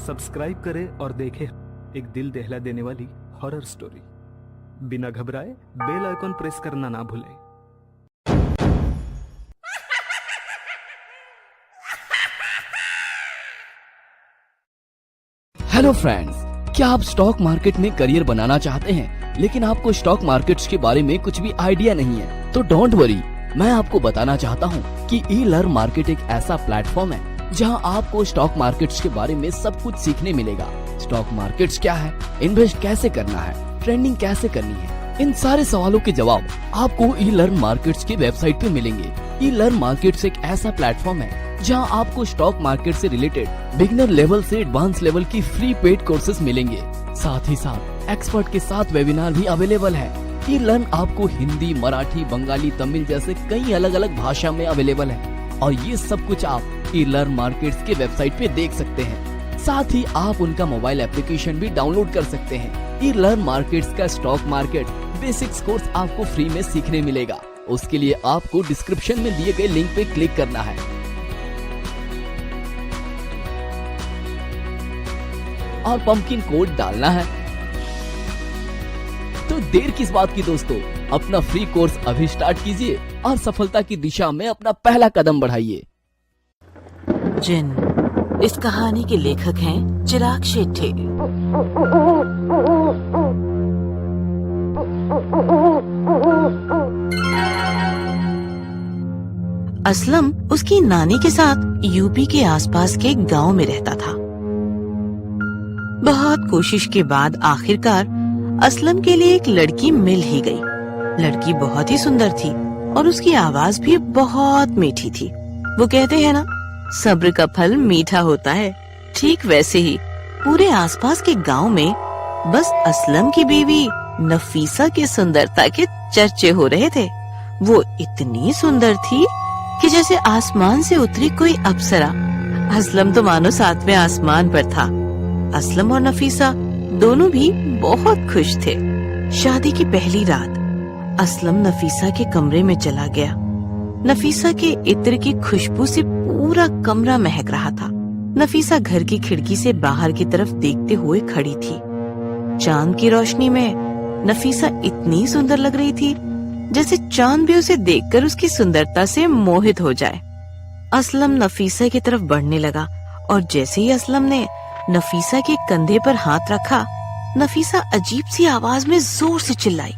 Subscribe करें और देखें एक दिल दहला देने वाली हॉरर स्टोरी। बिना घबराए बेल आइकॉन प्रेस करना ना भूलें। हेलो फ्रेंड्स, क्या आप स्टॉक मार्केट में करियर बनाना चाहते हैं लेकिन आपको स्टॉक मार्केट्स के बारे में कुछ भी आइडिया नहीं है? तो डोंट वरी, मैं आपको बताना चाहता हूँ कि ई लर्न मार्केट एक ऐसा प्लेटफॉर्म है जहाँ आपको स्टॉक मार्केट्स के बारे में सब कुछ सीखने मिलेगा। स्टॉक मार्केट्स क्या है, इन्वेस्ट कैसे करना है, ट्रेडिंग कैसे करनी है, इन सारे सवालों के जवाब आपको ई लर्न मार्केट्स की वेबसाइट पे मिलेंगे। ई लर्न मार्केट्स एक ऐसा प्लेटफॉर्म है जहां आपको स्टॉक मार्केट से रिलेटेड बिगिनर लेवल से एडवांस लेवल की फ्री पेड कोर्सेज मिलेंगे। साथ ही साथ एक्सपर्ट के साथ वेबिनार भी अवेलेबल है। ई लर्न आपको हिंदी, मराठी, बंगाली, तमिल जैसे कई अलग अलग भाषा में अवेलेबल है और ये सब कुछ आप ई लर्न मार्केट्स के वेबसाइट पे देख सकते हैं। साथ ही आप उनका मोबाइल एप्लीकेशन भी डाउनलोड कर सकते हैं। ई लर्न मार्केट्स का स्टॉक मार्केट बेसिक्स कोर्स आपको फ्री में सीखने मिलेगा। उसके लिए आपको डिस्क्रिप्शन में दिए गए लिंक पे क्लिक करना है और पंपकिन कोड डालना है। तो देर किस बात की दोस्तों, अपना फ्री कोर्स अभी स्टार्ट कीजिए और सफलता की दिशा में अपना पहला कदम बढ़ाइए। जिन इस कहानी के लेखक हैं चिराग शेट्टी। असलम उसकी नानी के साथ यूपी के आसपास के गांव में रहता था। बहुत कोशिश के बाद आखिरकार असलम के लिए एक लड़की मिल ही गई। लड़की बहुत ही सुंदर थी और उसकी आवाज भी बहुत मीठी थी। वो कहते हैं ना, सब्र का फल मीठा होता है। ठीक वैसे ही पूरे आसपास के गांव में बस असलम की बीवी नफीसा की सुंदरता के चर्चे हो रहे थे। वो इतनी सुंदर थी कि जैसे आसमान से उतरी कोई अप्सरा। असलम तो मानो सातवें आसमान पर था। असलम और नफीसा दोनों भी बहुत खुश थे। शादी की पहली रात असलम नफीसा के कमरे में चला गया। नफीसा के इत्र की खुशबू से पूरा कमरा महक रहा था। नफीसा घर की खिड़की से बाहर की तरफ देखते हुए खड़ी थी। चांद की रोशनी में नफीसा इतनी सुंदर लग रही थी जैसे चांद भी उसे देखकर उसकी सुंदरता से मोहित हो जाए। असलम नफीसा की तरफ बढ़ने लगा और जैसे ही असलम ने नफीसा के कंधे पर हाथ रखा, नफीसा अजीब सी आवाज में जोर से चिल्लाई,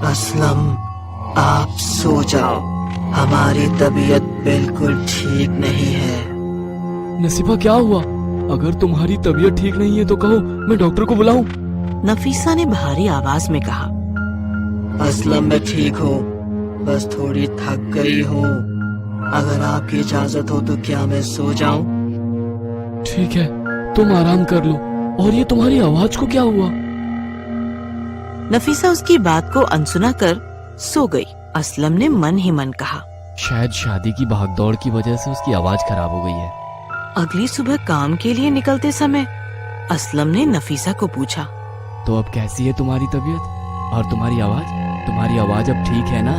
असलम, आप सो जाओ, हमारी तबीयत बिल्कुल ठीक नहीं है। नसीबा क्या हुआ? अगर तुम्हारी तबीयत ठीक नहीं है तो कहो, मैं डॉक्टर को बुलाऊं? नफीसा ने भारी आवाज में कहा। असलम, मैं ठीक हूँ, बस थोड़ी थक गई हूँ। अगर आपकी इजाजत हो तो क्या मैं सो जाऊं? ठीक है, तुम आराम कर लो। और ये तुम्हारी आवाज को क्या हुआ? नफीसा उसकी बात को अनसुना कर सो गई। असलम ने मन ही मन कहा, शायद शादी की भागदौड़ की वजह से उसकी आवाज खराब हो गई है। अगली सुबह काम के लिए निकलते समय असलम ने नफीसा को पूछा, तो अब कैसी है तुम्हारी तबीयत और तुम्हारी आवाज? तुम्हारी आवाज अब ठीक है ना?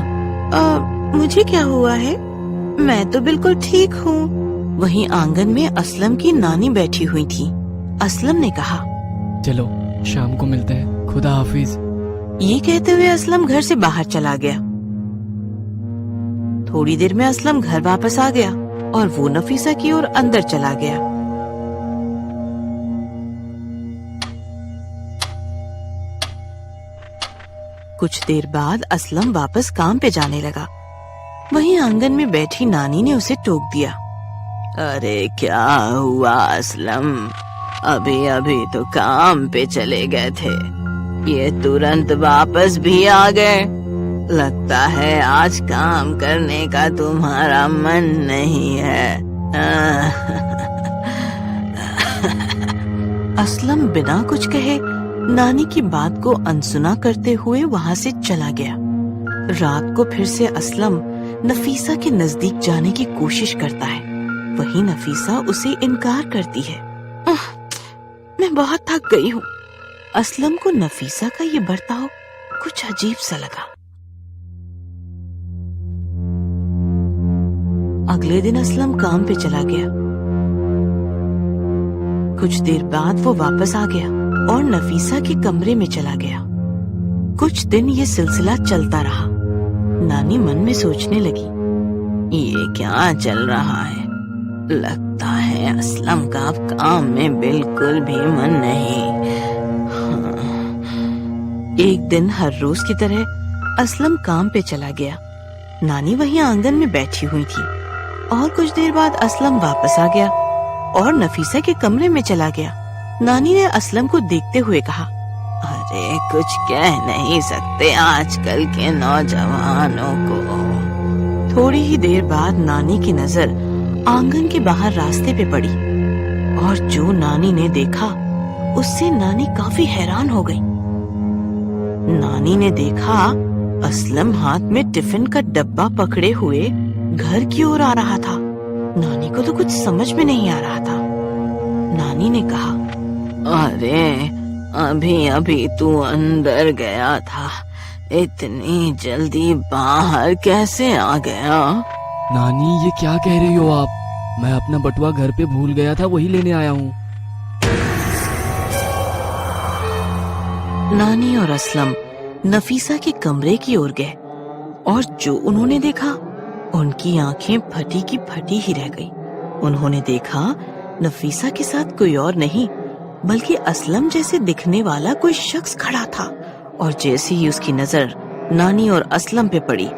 मुझे क्या हुआ है, मैं तो बिल्कुल ठीक हूँ। वहीं आंगन में असलम की नानी बैठी हुई थी। असलम ने कहा, चलो शाम को मिलते हैं, खुदा हाफिज। ये कहते हुए असलम घर से बाहर चला गया। थोड़ी देर में असलम घर वापस आ गया और वो नफीसा की ओर अंदर चला गया। कुछ देर बाद असलम वापस काम पे जाने लगा। वहीं आंगन में बैठी नानी ने उसे टोक दिया, अरे क्या हुआ असलम, अभी अभी तो काम पे चले गए थे, ये तुरंत वापस भी आ गए। लगता है आज काम करने का तुम्हारा मन नहीं है। असलम बिना कुछ कहे नानी की बात को अनसुना करते हुए वहाँ से चला गया। रात को फिर से असलम नफीसा के नजदीक जाने की कोशिश करता है। वहीं नफीसा उसे इनकार करती है। मैं बहुत थक गई हूँ। असलम को नफीसा का ये बर्ताव कुछ अजीब सा लगा। अगले दिन असलम काम पे चला गया। कुछ देर बाद वो वापस आ गया और नफीसा के कमरे में चला गया। कुछ दिन ये सिलसिला चलता रहा। नानी मन में सोचने लगी, ये क्या चल रहा है? लगता है असलम का अब काम में बिल्कुल भी मन नहीं। एक दिन हर रोज की तरह असलम काम पे चला गया। नानी वहीं आंगन में बैठी हुई थी और कुछ देर बाद असलम वापस आ गया और नफीसा के कमरे में चला गया। नानी ने असलम को देखते हुए कहा, अरे कुछ कह नहीं सकते आजकल के नौजवानों को। थोड़ी ही देर बाद नानी की नजर आंगन के बाहर रास्ते पे पड़ी और जो नानी ने देखा उससे नानी काफी हैरान हो गई। नानी ने देखा असलम हाथ में टिफिन का डब्बा पकड़े हुए घर की ओर आ रहा था। नानी को तो कुछ समझ में नहीं आ रहा था। नानी ने कहा, अरे अभी अभी तू अंदर गया था, इतनी जल्दी बाहर कैसे आ गया? नानी ये क्या कह रही हो आप? मैं अपना बटुआ घर पे भूल गया था, वही लेने आया हूँ। नानी और असलम नफीसा के कमरे की ओर गए और जो उन्होंने देखा उनकी आंखें फटी की फटी ही रह गई। उन्होंने देखा नफीसा के साथ कोई और नहीं बल्कि असलम जैसे दिखने वाला कोई शख्स खड़ा था और जैसे ही उसकी नजर नानी और असलम पे पड़ी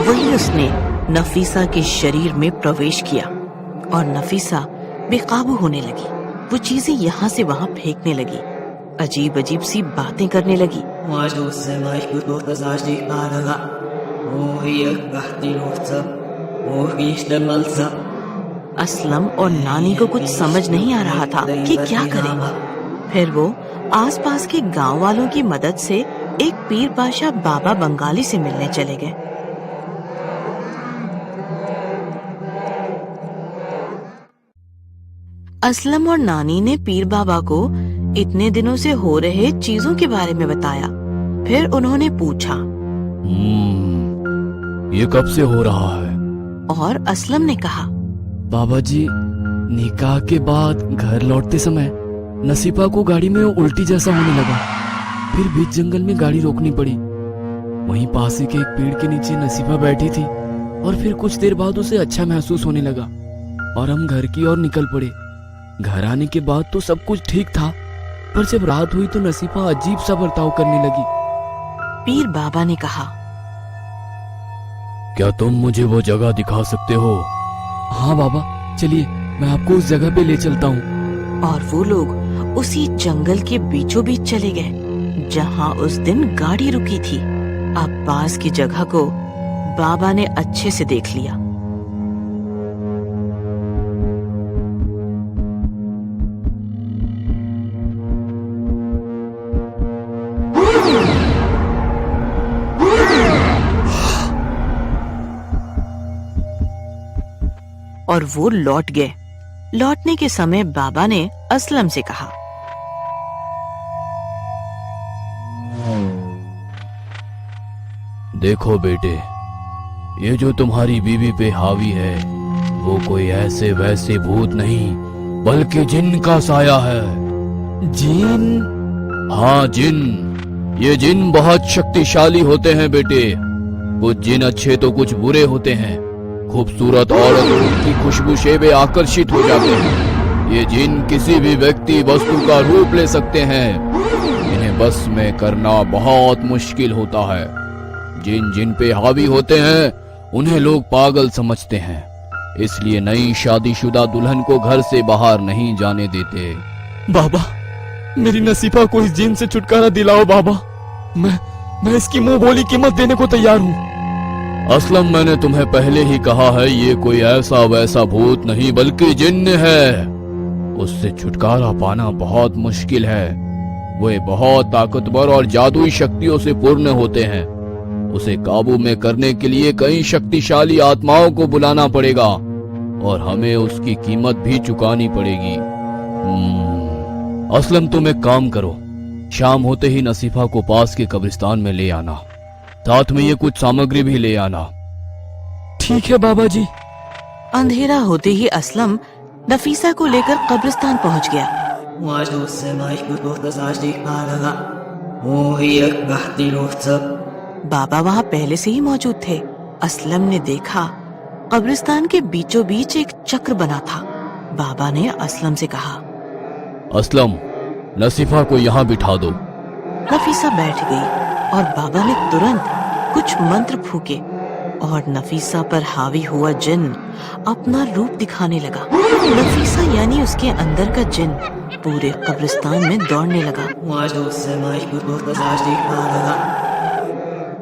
वही उसने नफीसा के शरीर में प्रवेश किया और नफीसा बेकाबू होने लगी। वो चीजें यहाँ से वहाँ फेंकने लगी, अजीब अजीब सी बातें करने लगी। असलम और नानी को कुछ समझ नहीं आ रहा था कि क्या करें। फिर वो आसपास के गांव वालों की मदद से एक पीर पाशा बाबा बंगाली से मिलने चले गए। असलम और नानी ने पीर बाबा को इतने दिनों से हो रहे चीजों के बारे में बताया। फिर उन्होंने पूछा, ये कब से हो रहा है? और असलम ने कहा, बाबा जी, निकाह के बाद घर लौटते समय नसीफा को गाड़ी में उल्टी जैसा होने लगा। फिर बीच जंगल में गाड़ी रोकनी पड़ी। वहीं पास ही के एक पेड़ के नीचे नसीफा बैठी थी और फिर कुछ देर बाद उसे अच्छा महसूस होने लगा और हम घर की ओर निकल पड़े। घर आने के बाद तो सब कुछ ठीक था, पर जब रात हुई तो नसीफा अजीब सा बर्ताव करने लगी। पीर बाबा ने कहा, क्या तुम मुझे वो जगह दिखा सकते हो? हाँ बाबा, चलिए मैं आपको उस जगह पे ले चलता हूँ। और वो लोग उसी जंगल के बीचों बीच चले गए जहाँ उस दिन गाड़ी रुकी थी। अब पास की जगह को बाबा ने अच्छे से देख लिया। और वो लौट गए। लौटने के समय बाबा ने असलम से कहा, देखो बेटे, ये जो तुम्हारी बीवी पे हावी है वो कोई ऐसे वैसे भूत नहीं बल्कि जिन का साया है। जिन? हाँ जिन। ये जिन बहुत शक्तिशाली होते हैं बेटे। कुछ जिन अच्छे तो कुछ बुरे होते हैं। खूबसूरत औरत और उनकी खुशबू से वे आकर्षित हो जाते हैं। ये जिन किसी भी व्यक्ति वस्तु का रूप ले सकते हैं। इन्हें बस में करना बहुत मुश्किल होता है। जिन पे हावी होते हैं उन्हें लोग पागल समझते हैं, इसलिए नई शादीशुदा दुल्हन को घर से बाहर नहीं जाने देते। बाबा, मेरी नसीफा को इस जिन से छुटकारा दिलाओ बाबा। मैं इसकी मुंह बोली कीमत देने को तैयार हूँ। असलम, मैंने तुम्हें पहले ही कहा है, ये कोई ऐसा वैसा भूत नहीं बल्कि जिन्न है। उससे छुटकारा पाना बहुत मुश्किल है। वे बहुत ताकतवर और जादुई शक्तियों से पूर्ण होते हैं। उसे काबू में करने के लिए कई शक्तिशाली आत्माओं को बुलाना पड़ेगा और हमें उसकी कीमत भी चुकानी पड़ेगी। असलम, तुम एक काम करो, शाम होते ही नसीफा को पास के कब्रिस्तान में ले आना। साथ में ये कुछ सामग्री भी ले आना। ठीक है बाबा जी। अंधेरा होते ही असलम नफीसा को लेकर कब्रिस्तान पहुंच गया। बाबा वहाँ पहले से ही मौजूद थे। असलम ने देखा कब्रिस्तान के बीचों बीच एक चक्र बना था। बाबा ने असलम से कहा, असलम, नसीफा को यहाँ बिठा दो। नफीसा बैठ गई और बाबा ने तुरंत कुछ मंत्र फूके और नफीसा पर हावी हुआ जिन अपना रूप दिखाने लगा। नफीसा यानी उसके अंदर का जिन पूरे कब्रिस्तान में दौड़ने लगा।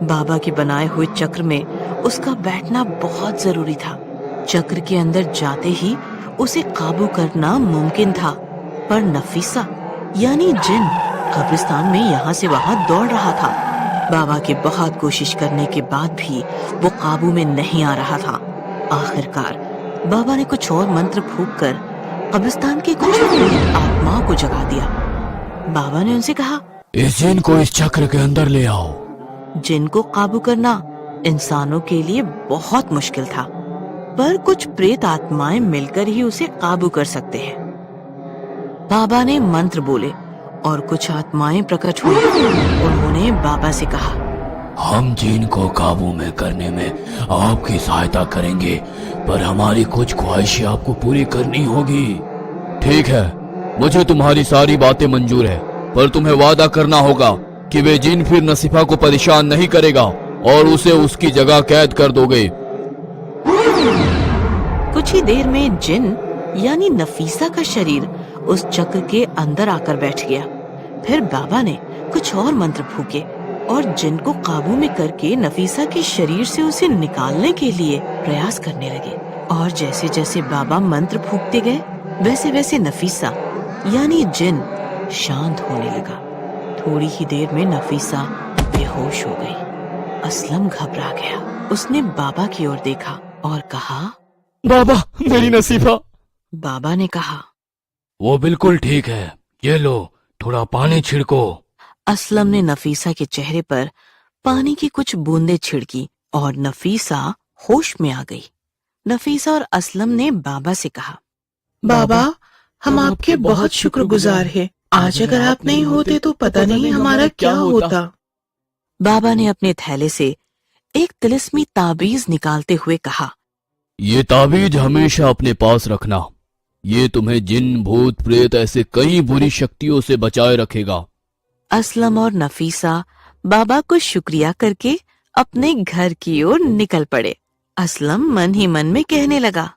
बाबा के बनाए हुए चक्र में उसका बैठना बहुत जरूरी था। चक्र के अंदर जाते ही उसे काबू करना मुमकिन था, पर नफीसा यानी जिन कब्रिस्तान में यहाँ से वहाँ दौड़ रहा था। बाबा के बहुत कोशिश करने के बाद भी वो काबू में नहीं आ रहा था। आखिरकार बाबा ने कुछ और मंत्र फूंककर कब्रिस्तान के कुछ पीड़ित आत्माओं को जगा दिया। बाबा ने उनसे कहा, इस जिन को इस चक्र के अंदर ले आओ। जिन को काबू करना इंसानों के लिए बहुत मुश्किल था, पर कुछ प्रेत आत्माएं मिलकर ही उसे काबू कर सकते हैं। बाबा ने मंत्र बोले और कुछ आत्माएं प्रकट हुई। उन्होंने बाबा से कहा, हम जिन को काबू में करने में आपकी सहायता करेंगे, पर हमारी कुछ ख्वाहिशें आपको पूरी करनी होगी। ठीक है, मुझे तुम्हारी सारी बातें मंजूर है, पर तुम्हें वादा करना होगा कि वे जिन फिर नसीफा को परेशान नहीं करेगा और उसे उसकी जगह कैद कर दोगे। कुछ ही देर में जिन यानी नफीसा का शरीर उस चक्र के अंदर आकर बैठ गया। फिर बाबा ने कुछ और मंत्र फूके और जिन को काबू में करके नफीसा के शरीर से उसे निकालने के लिए प्रयास करने लगे। और जैसे जैसे बाबा मंत्र फूकते गए, वैसे वैसे नफीसा यानी जिन शांत होने लगा। थोड़ी ही देर में नफीसा बेहोश हो गई। असलम घबरा गया। उसने बाबा की ओर देखा और कहा, बाबा, मेरी नसीफा। बाबा ने कहा, वो बिल्कुल ठीक है, ये लो, थोड़ा पानी छिड़को। असलम ने नफीसा के चेहरे पर पानी की कुछ बूंदें छिड़की और नफीसा होश में आ गई। नफीसा और असलम ने बाबा से कहा, बाबा, हम आपके बहुत शुक्रगुजार हैं। आज अगर आप नहीं होते तो पता नहीं हमारा क्या होता। बाबा ने अपने थैले से एक तिलिस्मी ताबीज निकालते हुए कहा, ये ताबीज हमेशा अपने पास रखना। ये तुम्हें जिन, भूत, प्रेत ऐसे कई बुरी शक्तियों से बचाए रखेगा। असलम और नफीसा बाबा को शुक्रिया करके अपने घर की ओर निकल पड़े। असलम मन ही मन में कहने लगा,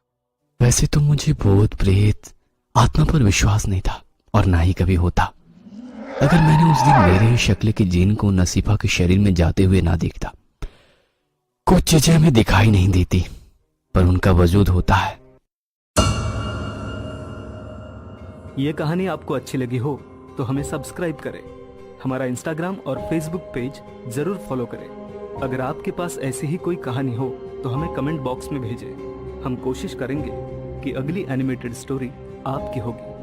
वैसे तो मुझे भूत, प्रेत, आत्मा पर विश्वास नहीं था और ना ही कभी होता। अगर मैंने उस दिन मेरे ही शक्ल के जिन को नसीफा के शरीर में जाते हुए ना देखता। कुछ चीजें हमें दिखाई नहीं देती, पर उनका वजूद होता है। ये कहानी आपको अच्छी लगी हो तो हमें सब्सक्राइब करें, हमारा इंस्टाग्राम और फेसबुक पेज जरूर फॉलो करें। अगर आपके पास ऐसी ही कोई कहानी हो तो हमें कमेंट बॉक्स में भेजें। हम कोशिश करेंगे कि अगली एनिमेटेड स्टोरी आपकी होगी।